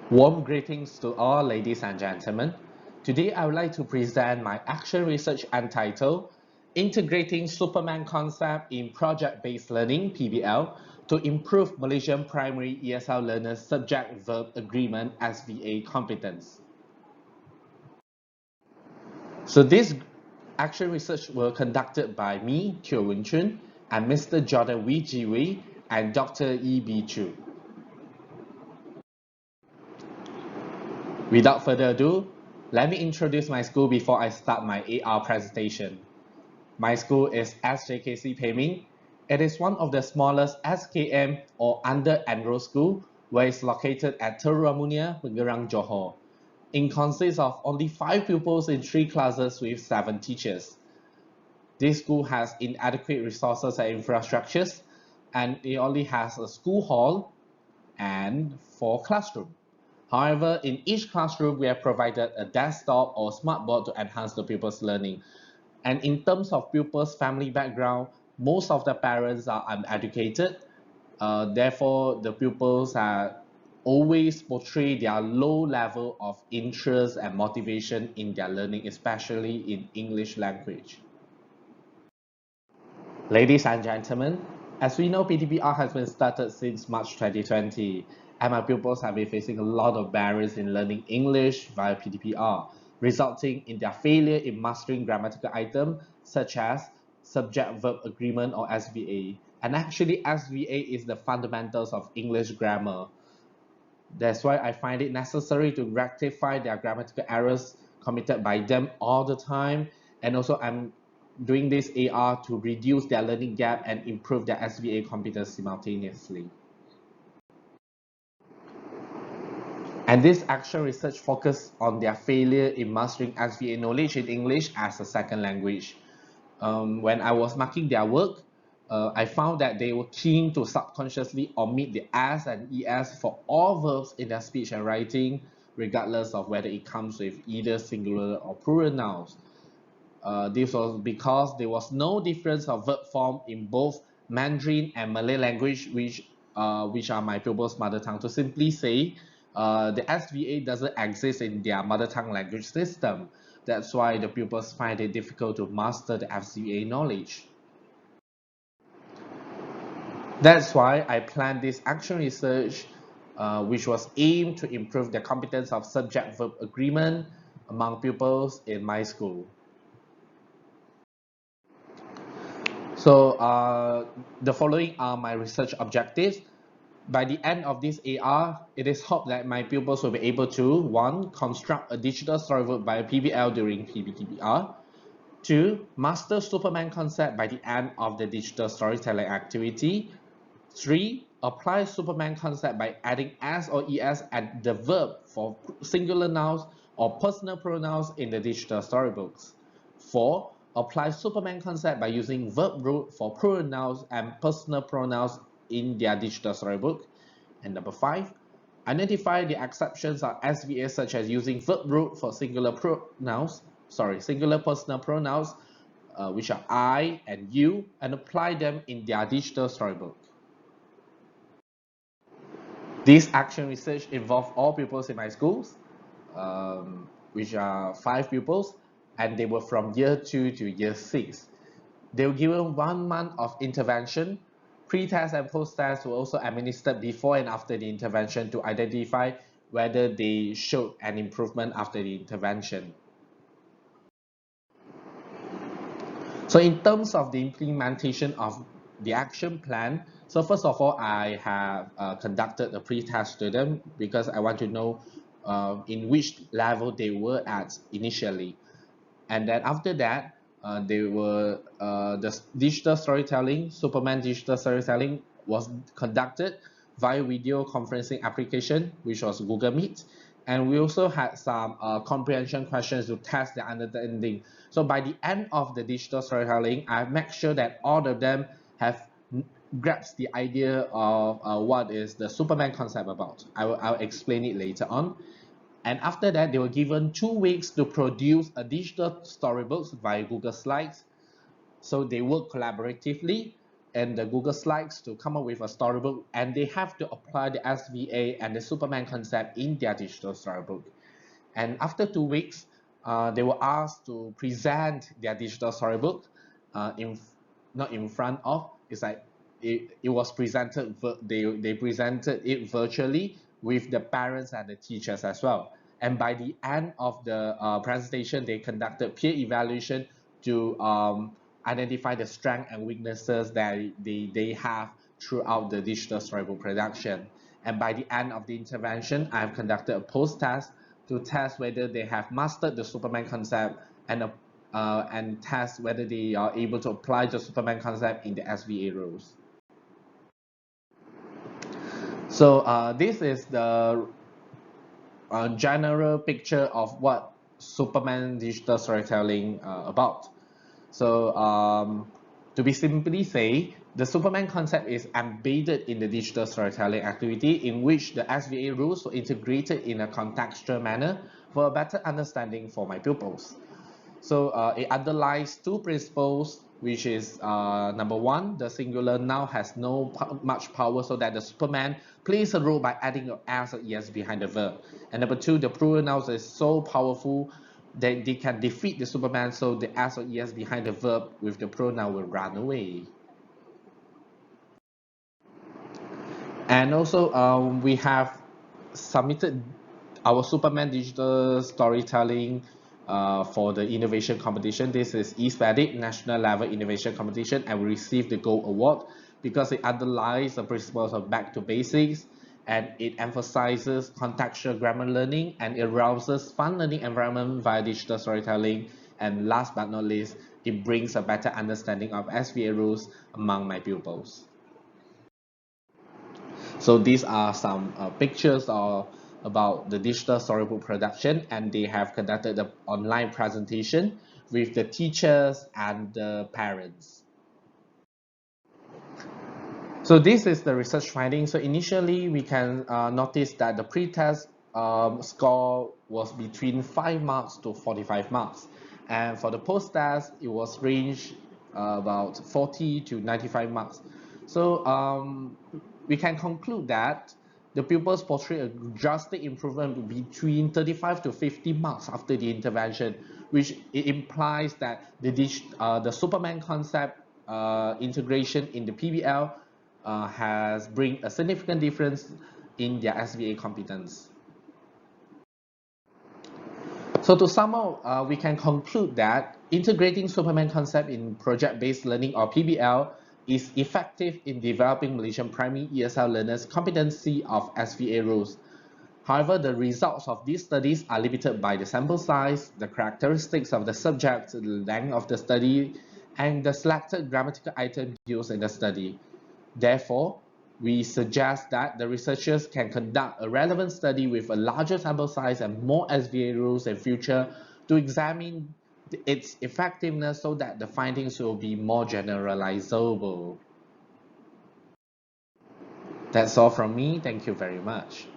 Warm greetings to all ladies and gentlemen. Today I would like to present my action research entitled Integrating Superman Concept in Project-Based Learning (PBL) to Improve Malaysian Primary ESL Learners Subject-Verb Agreement (SVA) Competence. So this action research was conducted by me, TEO WOON CHUN, and Mr. Jordan Wee Ji Wee and Dr. E. B. Chu. Without further ado, let me introduce my school before I start my AR presentation. My school is SJKC Pembentangan. It is one of the smallest SKM or under-enrolled school where it's located at Teruamunia, Pengerang, Johor. It consists of only 5 pupils in 3 classes with 7 teachers. This school has inadequate resources and infrastructures, and it only has a school hall and 4 classrooms. However, in each classroom, we have provided a desktop or smartboard to enhance the pupils' learning. And in terms of pupils' family background, most of the parents are uneducated. Therefore, the pupils are always portray their low level of interest and motivation in their learning, especially in English language. Ladies and gentlemen, as we know, PdPR has been started since March 2020, and my pupils have been facing a lot of barriers in learning English via PdPR, resulting in their failure in mastering grammatical items such as Subject-Verb Agreement or SVA. And actually, SVA is the fundamentals of English grammar. That's why I find it necessary to rectify their grammatical errors committed by them all the time, and also I'm doing this AR to reduce their learning gap and improve their SVA competence simultaneously. And this action research focused on their failure in mastering SVA knowledge in English as a second language. When I was marking their work, I found that they were keen to subconsciously omit the S and ES for all verbs in their speech and writing, regardless of whether it comes with either singular or plural nouns. This was because there was no difference of verb form in both Mandarin and Malay language, which are my pupils' mother tongue. To simply say, the SVA doesn't exist in their mother tongue language system. That's why the pupils find it difficult to master the SVA knowledge. That's why I planned this action research, which was aimed to improve the competence of subject-verb agreement among pupils in my school. So the following are my research objectives. By the end of this AR, it is hoped that my pupils will be able to 1. Construct a digital storybook by PBL during PdPR. 2. Master Superman concept by the end of the digital storytelling activity. 3. Apply Superman concept by adding S or ES at the verb for singular nouns or personal pronouns in the digital storybooks. 4. Apply Superman concept by using verb root for plural nouns and personal pronouns in their digital storybook. And number 5. Identify the exceptions of SVA such as using verb root for singular personal pronouns, which are I and you, and apply them in their digital storybook. This action research involved all pupils in my schools, which are 5 pupils, and they were from year 2 to year 6. They were given 1 month of intervention. Pre-test and post-test were also administered before and after the intervention to identify whether they showed an improvement after the intervention. So in terms of the implementation of the action plan, so first of all, I have conducted a pre-test to them because I want to know in which level they were at initially. And then after that, they were the digital storytelling, Superman digital storytelling was conducted via video conferencing application, which was Google Meet. And we also had some comprehension questions to test their understanding. So by the end of the digital storytelling, I make sure that all of them have grasped the idea of what is the Superman concept about. I'll explain it later on. And after that, they were given 2 weeks to produce a digital storybooks via Google Slides. So they work collaboratively. in the Google Slides to come up with a storybook, and they have to apply the SVA and the Superman concept in their digital storybook. And after 2 weeks, they were asked to present their digital storybook not in front of, it's like it was presented, they presented it virtually with the parents and the teachers as well. And by the end of the presentation, they conducted peer evaluation to identify the strengths and weaknesses that they have throughout the digital storybook production. And by the end of the intervention, I have conducted a post-test to test whether they have mastered the Superman concept and test whether they are able to apply the Superman concept in the SVA rules. So this is the general picture of what Superman digital storytelling about. So to be simply say, the Superman concept is embedded in the digital storytelling activity in which the SVA rules were integrated in a contextual manner for a better understanding for my pupils. So it underlies two principles, which is number one, the singular noun has no much power, so that the Superman plays a role by adding an s or es behind the verb. And number two, the plural nouns is so powerful that they can defeat the Superman, so the s or es behind the verb with the plural noun will run away. And also we have submitted our Superman digital storytelling for the innovation competition. This is EastPedit National Level Innovation Competition, and we received the Gold Award because it underlies the principles of back to basics, and it emphasizes contextual grammar learning, and it arouses fun learning environment via digital storytelling. And last but not least, it brings a better understanding of SVA rules among my pupils. So these are some pictures about the digital storybook production, and they have conducted an online presentation with the teachers and the parents. So this is the research finding. So initially we can notice that the pre-test score was between 5 marks to 45 marks. And for the post-test, it was ranged about 40 to 95 marks. So we can conclude that the pupils portray a drastic improvement between 35 to 50 marks after the intervention, which it implies that the Superman concept integration in the PBL has bring a significant difference in their SVA competence. So to sum up, we can conclude that integrating Superman concept in project-based learning or PBL is effective in developing Malaysian primary ESL learners' competency of SVA rules. However, the results of these studies are limited by the sample size, the characteristics of the subject, the length of the study, and the selected grammatical items used in the study. Therefore, we suggest that the researchers can conduct a relevant study with a larger sample size and more SVA rules in future to examine its effectiveness so that the findings will be more generalizable. That's all from me. Thank you very much.